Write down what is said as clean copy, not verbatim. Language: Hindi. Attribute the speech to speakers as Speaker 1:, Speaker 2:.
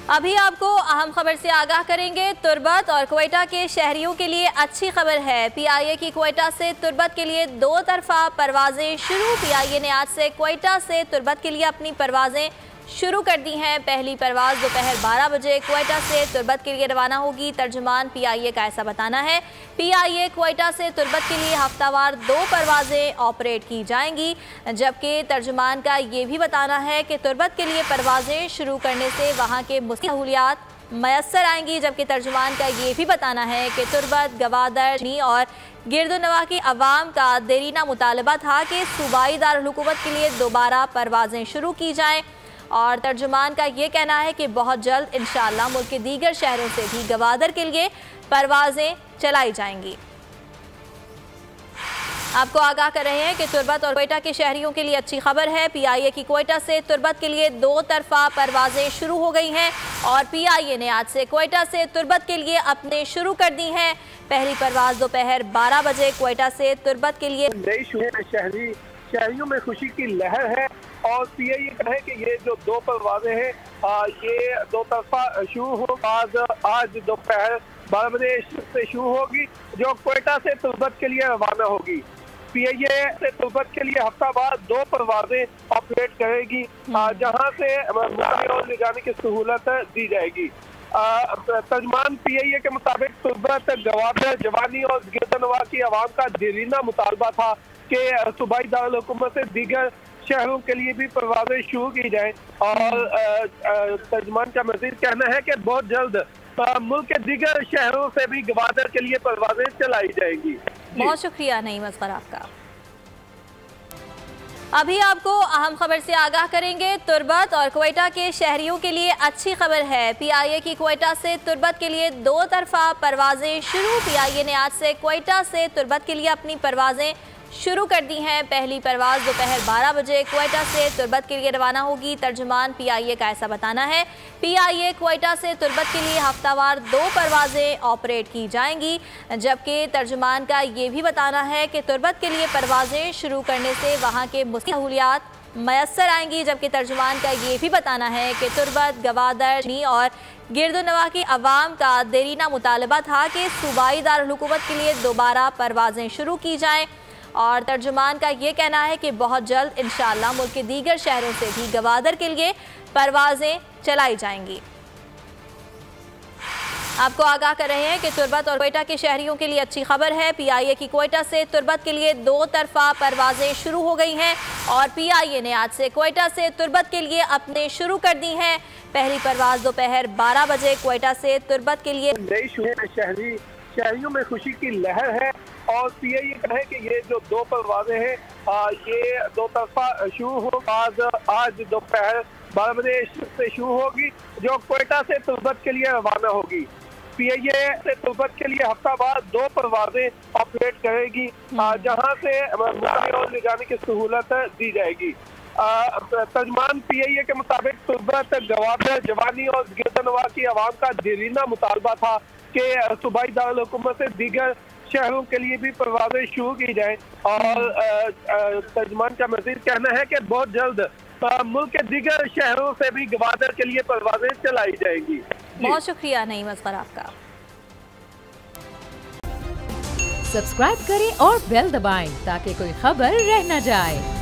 Speaker 1: अभी आपको अहम खबर से आगाह करेंगे। तुर्बत और क्वेटा के शहरियों के लिए अच्छी खबर है। पीआईए की क्वेटा से तुर्बत के लिए दो तरफा परवाजें शुरू। पीआईए ने आज से क्वेटा से तुर्बत के लिए अपनी परवाजें शुरू कर दी हैं। पहली परवाज दोपहर 12 बजे क्वेटा से तुर्बत के लिए रवाना होगी। तर्जुमान पीआईए का ऐसा बताना है। पीआईए क्वेटा से तुर्बत के लिए हफ्तावार 2 परवाजें ऑपरेट की जाएंगी, जबकि तर्जुमान का ये भी बताना है कि तुर्बत के लिए परवाजें शुरू करने से वहाँ के मुस्लिम सहूलियात मैसर आएंगी। जबकि तर्जुमान का ये भी बताना है कि तुर्बत, गवादर और गिरदोनवा की अवाम का देरीना मुतालबा था कि सूबाई दारुल हुकूमत के लिए दोबारा परवाजें शुरू की जाएँ। और तर्जुमान का ये कहना है कि बहुत जल्द इंशाअल्लाह मुल्क के दीगर शहरों से भी गवादर के लिए परवाजें चलाई जाएंगी। आपको आगाह कर रहे हैं कि तुर्बत और क्वेटा के शहरियों के लिए अच्छी खबर है। पीआईए की क्वेटा से तुर्बत के लिए 2 तरफा परवाजें शुरू हो गई हैं और पीआईए ने आज से क्वेटा से तुर्बत के लिए अपने शुरू कर दी हैं। पहली परवाज दोपहर 12 बजे क्वेटा से तुर्बत के लिए।
Speaker 2: नई शहरियों में खुशी की लहर है और पीआईए का है कि ये जो 2 परवाजें हैं ये 2 तरफा शुरू हो। आज दोपहर 12 बजे से शुरू होगी, जो क्वेटा से तुर्बत के लिए रवाना होगी। पीआईए से तुर्बत के लिए हफ्तावार 2 परवाजें ऑपरेट करेगी, जहां से और ले जाने की सहूलत दी जाएगी। तर्जुमान पीआईए के मुताबिक तुर्बत, गवादर, जवानी और गिरदनवा की आवाम का देरीना मुतालबा था कि सूबाई दारुल हुकूमत से दीगर शहरों के लिए भी परवाजें शुरू की जाए। और तर्जुमान का मज़ीद कहना है कि बहुत जल्द मुल्क के दीगर शहरों से भी गवादर के लिए परवाजें चलाई जाएंगी।
Speaker 1: बहुत शुक्रिया नईम असगर आपका। अभी आपको अहम खबर से आगाह करेंगे। तुर्बत और क्वेटा के शहरियों के लिए अच्छी खबर है। पीआईए की क्वेटा से तुर्बत के लिए 2 तरफा परवाजें शुरू। पीआईए ने आज से क्वेटा से तुर्बत के लिए अपनी परवाजें शुरू कर दी हैं। पहली परवाज दोपहर 12 बजे क्वेटा से तुर्बत के लिए रवाना होगी। तर्जुमान पीआईए का ऐसा बताना है। पीआईए क्वेटा से तुर्बत के लिए हफ्तावार 2 परवाजें ऑपरेट की जाएंगी, जबकि तर्जुमान का ये भी बताना है कि तुर्बत के लिए परवाजें शुरू करने से वहाँ के मुस्लिम सहूलियात मैसर आएंगी। जबकि तर्जुमान का ये भी बताना है कि तुर्बत, गवादर और गिरदोनवा की अवाम का देरीना मुतालबा था कि सूबाई दारुल हुकूमत के लिए दोबारा परवाजें शुरू की जाएँ। और तर्जुमान का ये कहना है कि बहुत जल्द इंशाअल्लाह मुल्क के दीगर शहरों से भी गवादर के लिए परवाजें चलाई जाएंगी। आपको आगाह कर रहे हैं कि तुर्बत और क्वेटा के शहरियों के लिए अच्छी खबर है। पीआईए की क्वेटा से तुर्बत के लिए 2 तरफा परवाजें शुरू हो गई हैं और पीआईए ने आज से क्वेटा से तुर्बत के लिए अपने शुरू कर दी हैं। पहली परवाज दोपहर 12 बजे क्वेटा से तुर्बत के लिए।
Speaker 2: नई शहरियों में खुशी की लहर है और पीआईए का है कि ये जो 2 परवाजें हैं ये 2 तरफा शुरू हो। आज दोपहर 12 बजे से शुरू होगी, जो क्वेटा से तुर्बत के लिए रवाना होगी। पीआईए से तुर्बत के लिए हफ्तावार 2 परवाजें ऑपरेट करेगी, जहां से और ले जाने की सहूलत दी जाएगी। तर्जुमान पीआईए के मुताबिक तुर्बत, गवादर, जवानी और गिरदनवा की आवाम का देरीना मुतालबा था कि सूबाई दारुल हुकूमत से दीगर शहरों के लिए भी परवाजें शुरू की जाए। और तर्जुमान का मज़ीद कहना है कि बहुत जल्द मुल्क के दीगर शहरों से भी गवादर के लिए परवाजें चलाई जाएंगी।
Speaker 1: बहुत शुक्रिया नईम असगर आपका।
Speaker 3: सब्सक्राइब करें और बेल दबाएं ताकि कोई खबर रह न जाए।